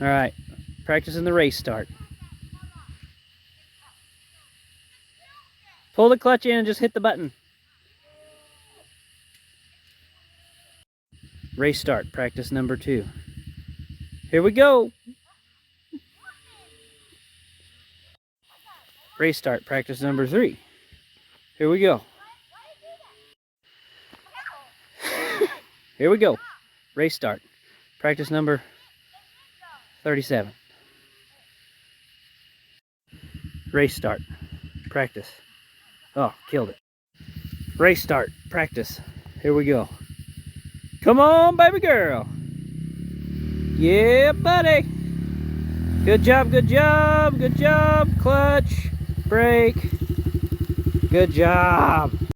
All right, practicing the race start. Pull the clutch in and just hit the button. Race start, practice number 2. Here we go. Race start, practice number 3. Here we go. Here we go. Race start, practice number 37. Race start, practice. Oh, killed it. Race start, practice. Here we go. Come on, baby girl. Yeah, buddy. Good job, good job, good job. Clutch, brake. Good job.